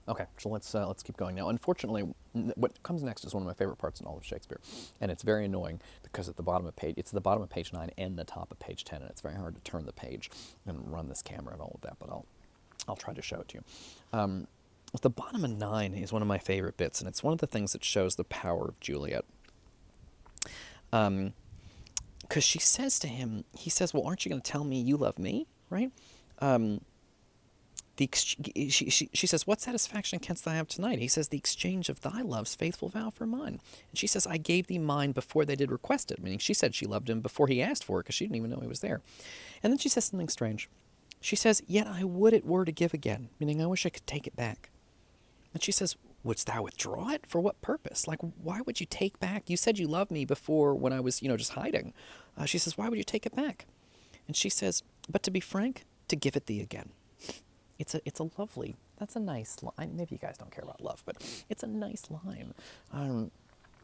Okay, so let's keep going now. Unfortunately, what comes next is one of my favorite parts in all of Shakespeare, and it's very annoying because at the bottom of page 9 and the top of page 10, and it's very hard to turn the page and run this camera and all of that. But I'll try to show it to you. At the bottom of 9 is one of my favorite bits, and it's one of the things that shows the power of Juliet. Because she says to him, he says, "Well, aren't you going to tell me you love me, right?" She says, "What satisfaction canst thou have tonight?" He says, "The exchange of thy love's faithful vow for mine." And she says, "I gave thee mine before they did request it," meaning she said she loved him before he asked for it because she didn't even know he was there. And then she says something strange. She says, "Yet I would it were to give again," meaning I wish I could take it back. And she says, "Wouldst thou withdraw it? For what purpose? Like, why would you take back? You said you loved me before when I was, just hiding." She says, "Why would you take it back?" And she says, "But to be frank, to give it thee again." It's a lovely, that's a nice line. Maybe you guys don't care about love, but it's a nice line.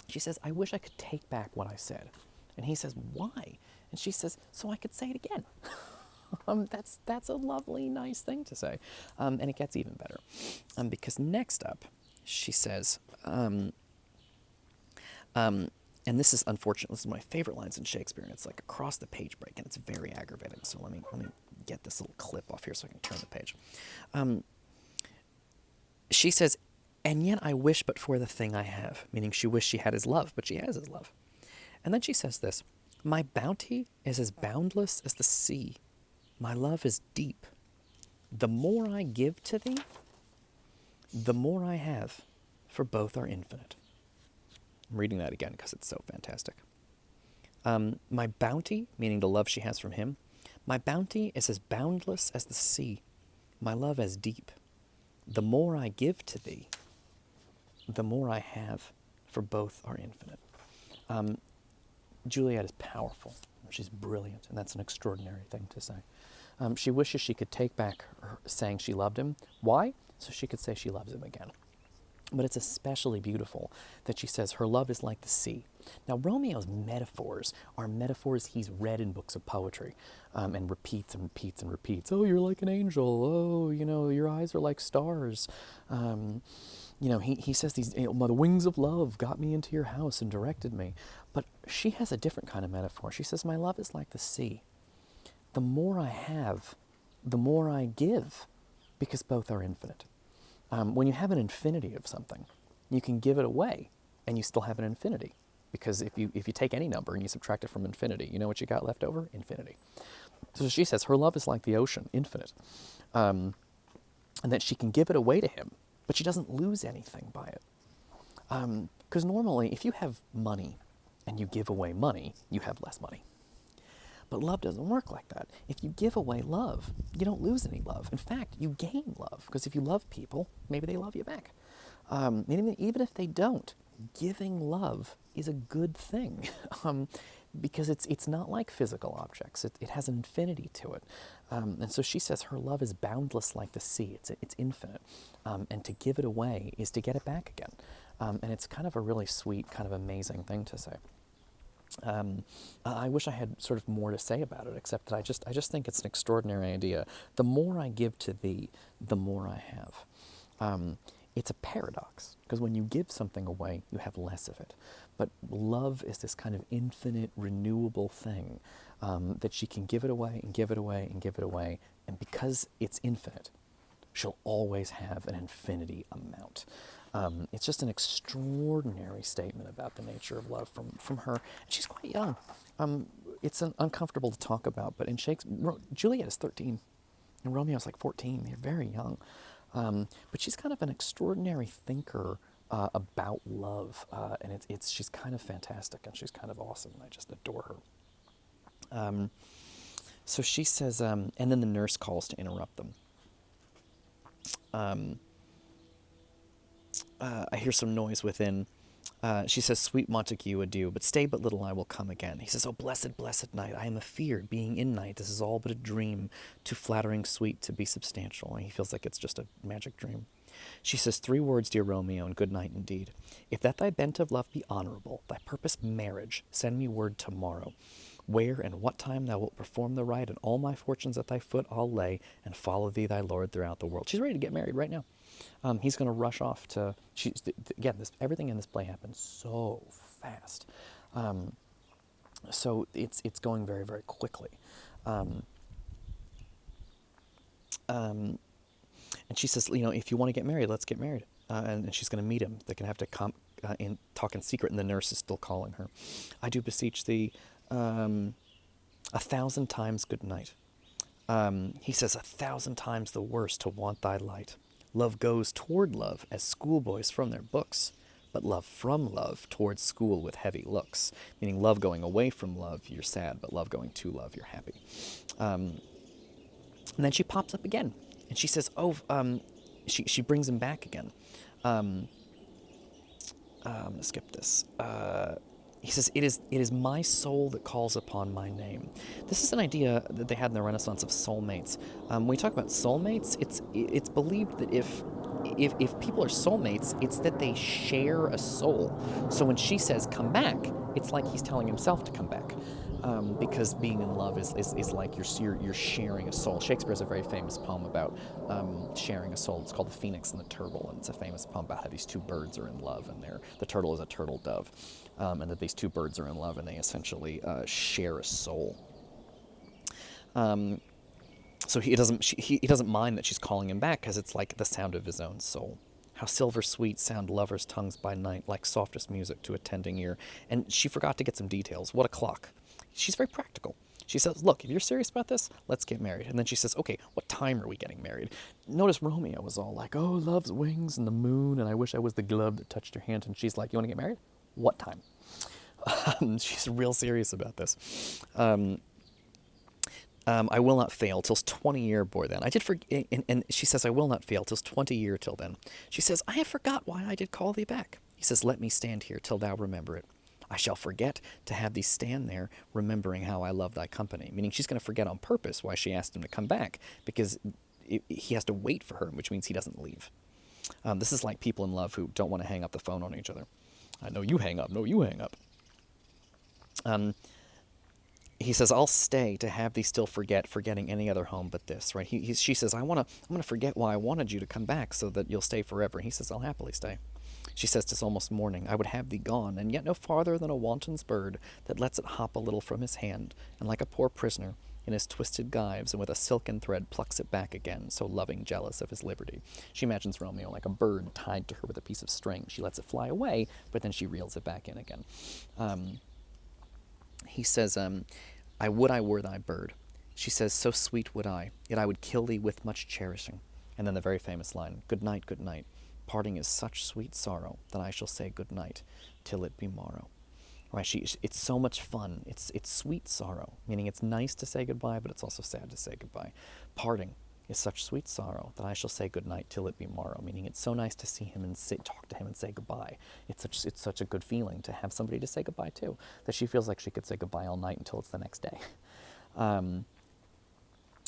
She says, "I wish I could take back what I said." And he says, "Why?" And she says, "So I could say it again." That's a lovely, nice thing to say. And it gets even better. Because next up, she says, and this is unfortunate, this is my favorite lines in Shakespeare, and it's like across the page break, and it's very aggravating. So let me get this little clip off here so I can turn the page. She says, "And yet I wish but for the thing I have," meaning she wished she had his love, but she has his love. And then she says this, "My bounty is as boundless as the sea. My love is deep. The more I give to thee, the more I have, for both are infinite." I'm reading that again because it's so fantastic. My bounty, meaning the love she has from him, my bounty is as boundless as the sea, my love as deep. The more I give to thee, the more I have, for both are infinite. Juliet is powerful. She's brilliant, and that's an extraordinary thing to say. She wishes she could take back her saying she loved him. Why? So she could say she loves him again. But it's especially beautiful that she says her love is like the sea. Now, Romeo's metaphors are metaphors he's read in books of poetry, and repeats and repeats and repeats. "Oh, you're like an angel. Oh, your eyes are like stars." He says these, "The wings of love got me into your house and directed me." But she has a different kind of metaphor. She says, "My love is like the sea. The more I have, the more I give, because both are infinite." When you have an infinity of something, you can give it away, and you still have an infinity. Because if you take any number and you subtract it from infinity, you know what you got left over? Infinity. So she says her love is like the ocean, infinite, and that she can give it away to him, but she doesn't lose anything by it. Because normally, if you have money and you give away money, you have less money. But love doesn't work like that. If you give away love, you don't lose any love. In fact, you gain love, because if you love people, maybe they love you back. Even if they don't, giving love is a good thing, because it's not like physical objects. It has an infinity to it. And so she says her love is boundless like the sea. It's infinite. And to give it away is to get it back again. And it's kind of a really sweet, kind of amazing thing to say. I wish I had sort of more to say about it, except that I just think it's an extraordinary idea. The more I give to thee, the more I have. It's a paradox, because when you give something away, you have less of it. But love is this kind of infinite, renewable thing, that she can give it away and give it away and give it away, and because it's infinite, she'll always have an infinity amount. It's just an extraordinary statement about the nature of love from her. She's quite young. It's uncomfortable to talk about, but in Shakespeare, Juliet is 13, and Romeo's like 14. They're very young. But she's kind of an extraordinary thinker about love, and she's kind of fantastic, and she's kind of awesome, and I just adore her. So she says, and then the nurse calls to interrupt them. I hear some noise within. She says, "Sweet Montague, adieu, but stay but little, I will come again." He says, "Oh, blessed, blessed night, I am afeard, being in night, this is all but a dream, too flattering sweet to be substantial." And he feels like it's just a magic dream. She says, "3 words, dear Romeo, and good night indeed. If that thy bent of love be honourable, thy purpose marriage, send me word tomorrow. Where and what time thou wilt perform the rite, and all my fortunes at thy foot I'll lay, and follow thee, thy lord, throughout the world." She's ready to get married right now. He's going to rush off to. Again, everything in this play happens so fast, so it's going very, very quickly. And she says, if you want to get married, let's get married. And she's going to meet him. They're going to have to talk in secret, and the nurse is still calling her. I do beseech thee, 1,000 times good night. He says, 1,000 times the worse to want thy light. Love goes toward love as schoolboys from their books, but love from love towards school with heavy looks. Meaning love going away from love, you're sad, but love going to love, you're happy. And then she pops up again, and she says, she brings him back again. I'm going to skip this. He says, it is my soul that calls upon my name. This is an idea that they had in the Renaissance of soulmates. When we talk about soulmates, it's believed that if people are soulmates, it's that they share a soul. So when she says, come back, it's like he's telling himself to come back. Because being in love is like you're sharing a soul. Shakespeare has a very famous poem about sharing a soul. It's called The Phoenix and the Turtle, and it's a famous poem about how these two birds are in love, and the turtle is a turtle dove, and that these two birds are in love, and they essentially share a soul. So he doesn't mind that she's calling him back, because it's like the sound of his own soul. How silver sweet sound lovers' tongues by night, like softest music to a tending ear. And she forgot to get some details. What a clock. She's very practical. She says, look, if you're serious about this, let's get married. And then she says, okay, what time are we getting married? Notice Romeo was all like, oh, love's wings and the moon, and I wish I was the glove that touched your hand. And she's like, you want to get married? What time? She's real serious about this. I will not fail till's 20 year boy then. I did forget, and she says, I will not fail till's 20 year till then. She says, I have forgot why I did call thee back. He says, let me stand here till thou remember it. I shall forget to have thee stand there, remembering how I love thy company. Meaning she's going to forget on purpose why she asked him to come back, because he has to wait for her, which means he doesn't leave. This is like people in love who don't want to hang up the phone on each other. No, you hang up. No, you hang up. He says, I'll stay to have thee still forgetting any other home but this, right? She says, I'm going to forget why I wanted you to come back so that you'll stay forever. He says, I'll happily stay. She says, 'tis almost morning, I would have thee gone, and yet no farther than a wanton's bird that lets it hop a little from his hand, and like a poor prisoner, in his twisted gyves, and with a silken thread plucks it back again, so loving, jealous of his liberty. She imagines Romeo like a bird tied to her with a piece of string. She lets it fly away, but then she reels it back in again. He says, I would I were thy bird. She says, so sweet would I, yet I would kill thee with much cherishing. And then the very famous line, good night, good night. Parting is such sweet sorrow that I shall say good night till it be morrow. Right? It's so much fun. It's sweet sorrow, meaning it's nice to say goodbye, but it's also sad to say goodbye. Parting is such sweet sorrow that I shall say good night till it be morrow, meaning it's so nice to see him and talk to him and say goodbye. It's such a good feeling to have somebody to say goodbye to, that she feels like she could say goodbye all night until it's the next day.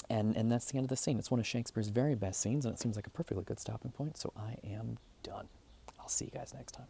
And that's the end of the scene. It's one of Shakespeare's very best scenes, and it seems like a perfectly good stopping point, so I am done. I'll see you guys next time.